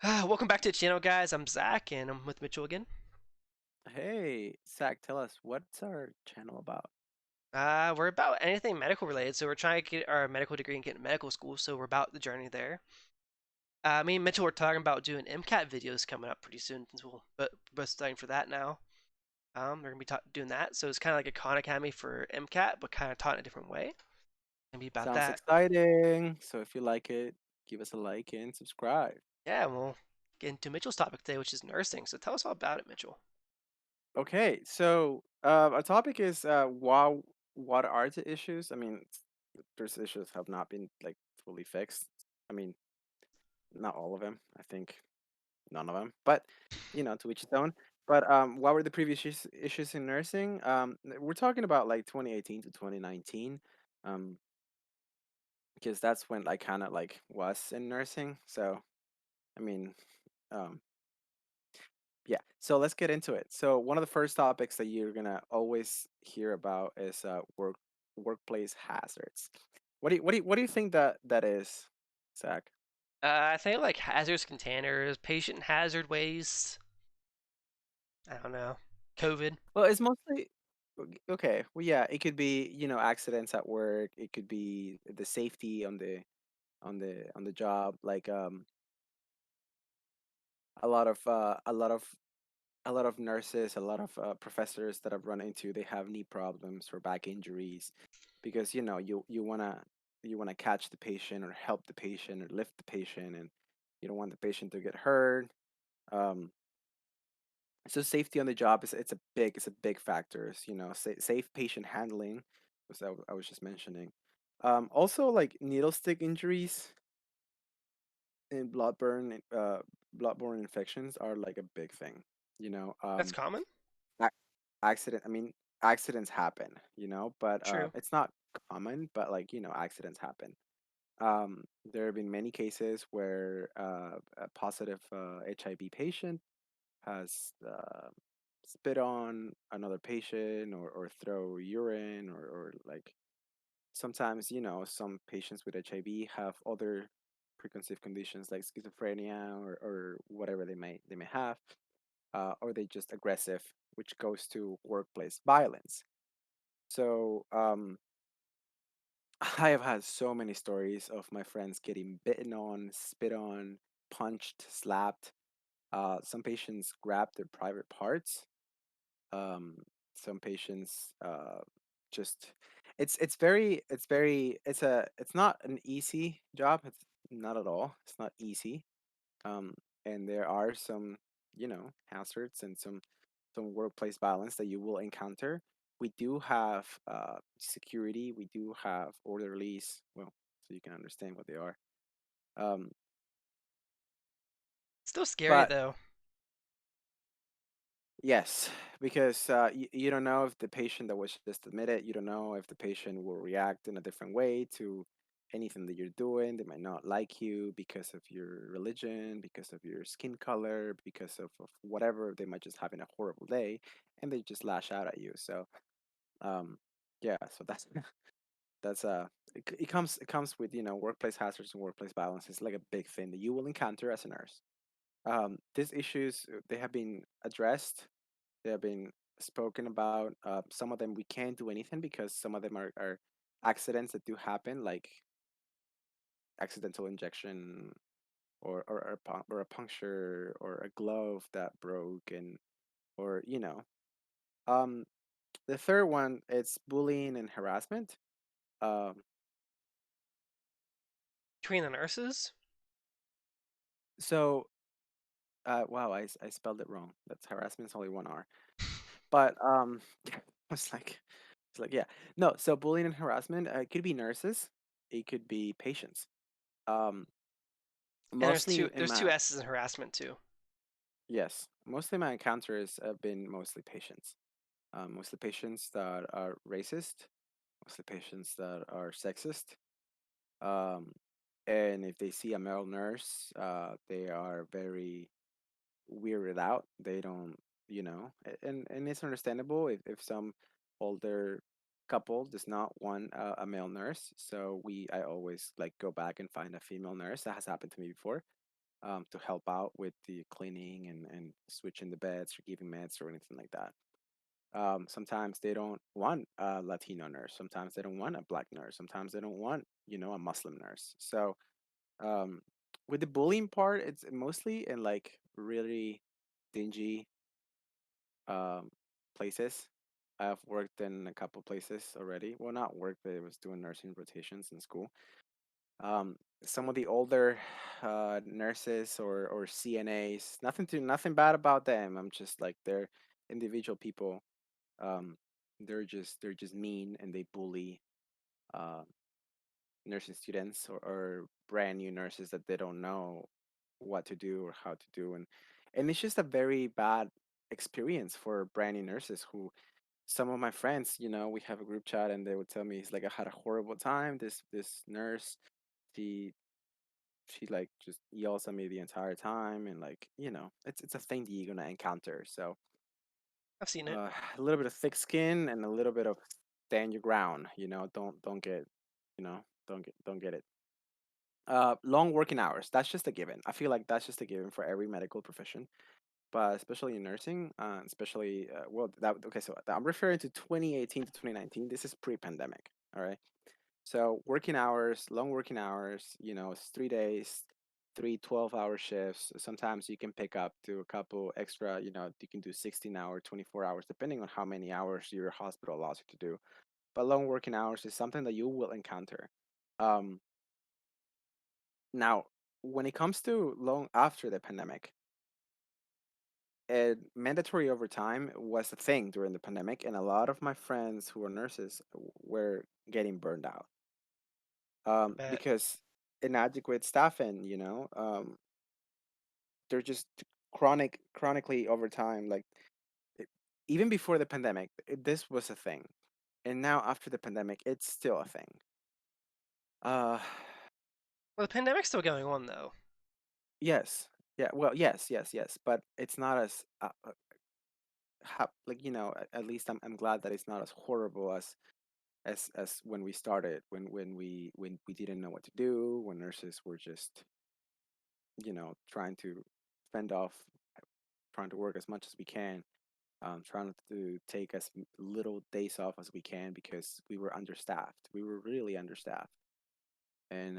Welcome back to the channel, guys. I'm Zach, and I'm with Mitchell again. Hey, Zach, tell us what's our channel about? We're about anything medical related, so we're trying to get our medical degree and get into medical school, so we're about the journey there. Me and Mitchell were talking about doing MCAT videos coming up pretty soon, since we're both studying for that now. We're gonna be doing that, so it's kind of like a Khan Academy for MCAT, but kind of taught in a different way. Gonna be about Sounds that. exciting. So if you like it, give us a like and subscribe. Yeah, and we'll get into Mitchell's topic today, which is nursing. So tell us all about it, Mitchell. Okay, so our topic is what are the issues? I mean, there's issues have not been like fully fixed. I mean, not all of them. I think none of them. But to each his own. But what were the previous issues in nursing? We're talking about like 2018 to 2019. Um, because that's when I kind of like was in nursing. So I mean, um, yeah. So let's get into it. So one of the first topics that you're gonna always hear about is workplace hazards. What do you think that is, Zach? I think like hazardous containers, patient hazard waste. I don't know. COVID. Well, it's mostly okay. Well, yeah, it could be accidents at work. It could be the safety on the job. Like a lot of nurses, a lot of professors that I've run into, they have knee problems or back injuries because you wanna catch the patient or help the patient or lift the patient, and you don't want the patient to get hurt. Um, so safety on the job is a big factor. Safe patient handling, was I was just mentioning. Also like needle stick injuries and bloodborne infections are like a big thing. You know, That's common. ac- accident. I mean, accidents happen. But True. it's not common. But like accidents happen. There have been many cases where a positive HIV patient has spit on another patient or throw urine or like sometimes some patients with HIV have other preconceived conditions like schizophrenia or whatever they may have, or they just aggressive, which goes to workplace violence. So I have had so many stories of my friends getting bitten on, spit on, punched, slapped. Some patients grab their private parts. Um, some patients just it's not an easy job. It's not at all. It's not easy. Um, and there are some hazards and some workplace violence that you will encounter. We do have security. We do have orderlies. Well, so you can understand what they are. Um, Still scary but though. yes, because you don't know if the patient that was just admitted, you don't know if the patient will react in a different way to anything that you're doing. They might not like you because of your religion, because of your skin color, because of whatever. They might just having a horrible day and they just lash out at you. So, um, yeah, so that's that's it comes with workplace hazards and workplace violence. It's like a big thing that you will encounter as a nurse. These issues they have been addressed, they have been spoken about. Some of them we can't do anything because some of them are accidents that do happen, like accidental injection or a puncture or a glove that broke, and or Um, the third one it's bullying and harassment. Um, Between the nurses? so wow, I spelled it wrong. That's harassment is only one R. But it's like it's like yeah. No, so bullying and harassment, it could be nurses, it could be patients. Um, And there's mostly two in there's my two S's in harassment too. yes, mostly my encounters have been mostly patients. Mostly patients that are racist, mostly patients that are sexist. Um, and if they see a male nurse, they are very weirded out. They don't, and it's understandable if some older couple does not want a male nurse. So I always like go back and find a female nurse. That has happened to me before. to help out with the cleaning and switching the beds or giving meds or anything like that. Sometimes they don't want a Latino nurse. Sometimes they don't want a black nurse. Sometimes they don't want, a Muslim nurse. So um, with the bullying part, it's mostly in like really dingy um, places. I've worked in a couple places already. Well, not worked, but I was doing nursing rotations in school. Some of the older nurses or CNAs, nothing bad about them. I'm just like they're individual people. Um, they're just mean and they bully uh, nursing students or brand new nurses that they don't know what to do or how to do, and it's just a very bad experience for brand new nurses who some of my friends, we have a group chat and they would tell me it's like I had a horrible time. This nurse, she she like just yells at me the entire time and like, it's a thing that you're gonna encounter. So I've seen it. a little bit of thick skin and a little bit of stand your ground, don't get don't get it. Long working hours, that's just a given. I feel like that's just a given for every medical profession, but especially in nursing, especially well, that okay. So I'm referring to 2018 to 2019. This is pre-pandemic. All right. So working hours, long working hours. It's 3 days, three 12-hour shifts. Sometimes you can pick up to a couple extra. You can do 16-hour, 24 hours, depending on how many hours your hospital allows you to do. But long working hours is something that you will encounter. Um, Now, when it comes to long after the pandemic, mandatory overtime was a thing during the pandemic, and a lot of my friends who are nurses were getting burned out I bet. because inadequate staffing. They're just chronically overtime. Like it, even before the pandemic, this was a thing, and now after the pandemic, it's still a thing. Uh, Well, the pandemic's still going on though. yes, yeah, well, yes, yes, yes, but it's not as like at least I'm glad that it's not as horrible as when we started when we didn't know what to do, when nurses were just trying to fend off, trying to work as much as we can, trying to take as little days off as we can because we were understaffed, we were really understaffed. And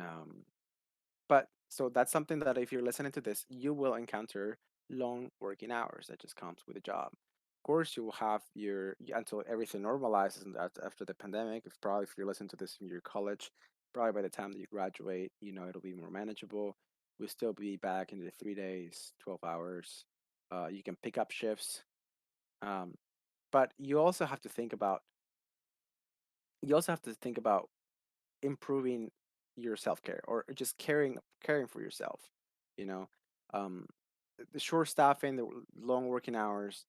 But so that's something that if you're listening to this, you will encounter long working hours. That just comes with a job. Of course, you will have until everything normalizes and after the pandemic. If you're listening to this in your college, probably by the time that you graduate, it'll be more manageable. We'll still be back in the 3 days, 12 hours. You can pick up shifts, um, but you also have to think about improving your self-care or just caring for yourself, you know um the short staffing, the long working hours,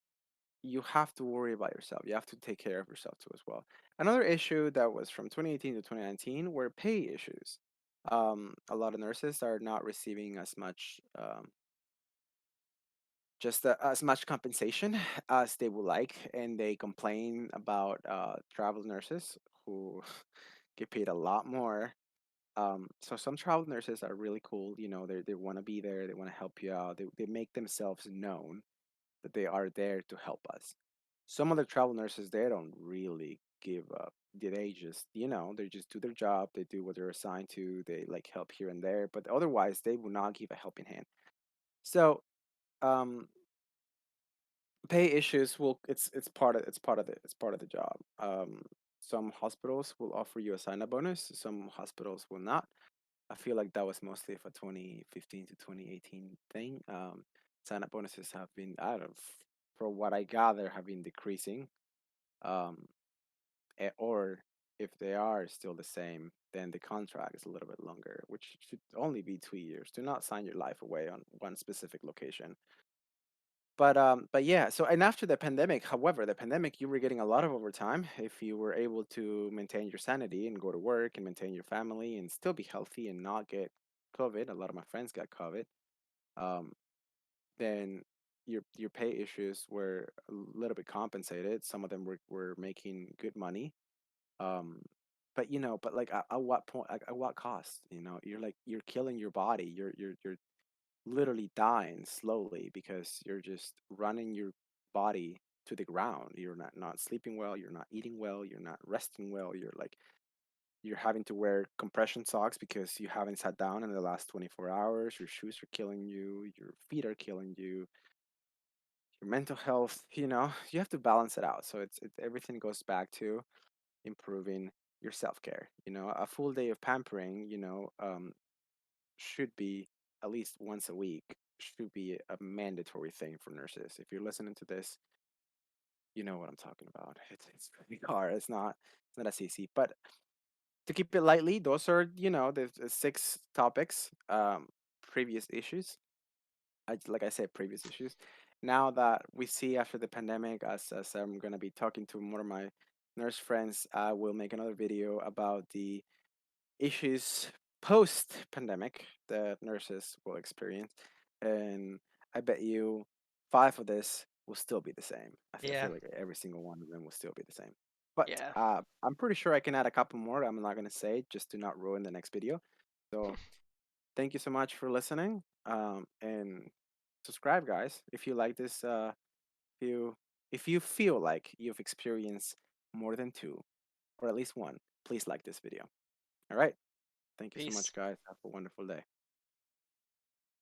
you have to worry about yourself, you have to take care of yourself too as well. Another issue that was from 2018 to 2019 were pay issues. A lot of nurses are not receiving as much compensation as they would like, and they complain about travel nurses who get paid a lot more. So some travel nurses are really cool. They want to be there. They want to help you out. They make themselves known that they are there to help us. Some other travel nurses, they don't really give up. They just do their job. They do what they're assigned to. They like help here and there, but otherwise they will not give a helping hand. So, um, pay issues will it's part of the job. Some hospitals will offer you a sign-up bonus. Some hospitals will not. I feel like that was mostly of a 2015 to 2018 thing. Sign-up bonuses have been from what I gather, have been decreasing. Um, or if they are still the same, then the contract is a little bit longer, which should only be 2 years. Do not sign your life away on one specific location. But yeah. So and after the pandemic, however, the pandemic, you were getting a lot of overtime if you were able to maintain your sanity and go to work and maintain your family and still be healthy and not get COVID. A lot of my friends got COVID. Um, then your pay issues were a little bit compensated. Some of them were making good money. Um, but like at what point, at what cost? You're killing your body. You're literally dying slowly because you're just running your body to the ground. You're not sleeping well, you're not eating well, you're not resting well. You're having to wear compression socks because you haven't sat down in the last 24 hours. Your shoes are killing you, your feet are killing you, your mental health, you have to balance it out. So everything goes back to improving your self-care. A full day of pampering, should be at least once a week, should be a mandatory thing for nurses. If you're listening to this, you know what I'm talking about. It's pretty hard. It's not as easy. But to keep it lightly, those are, the six topics, previous issues. Like I said, previous issues. Now that we see after the pandemic, as I'm gonna be talking to more of my nurse friends, I will make another video about the issues post pandemic that nurses will experience. And I bet you five of this will still be the same. I Yeah, feel like every single one of them will still be the same. But yeah. I'm pretty sure I can add a couple more. I'm not going to say just to not ruin the next video. So thank you so much for listening. And subscribe, guys, if you like this. If you if you feel like you've experienced more than two, or at least one, please like this video. All right. Thank you so much, Peace. guys. Have a wonderful day.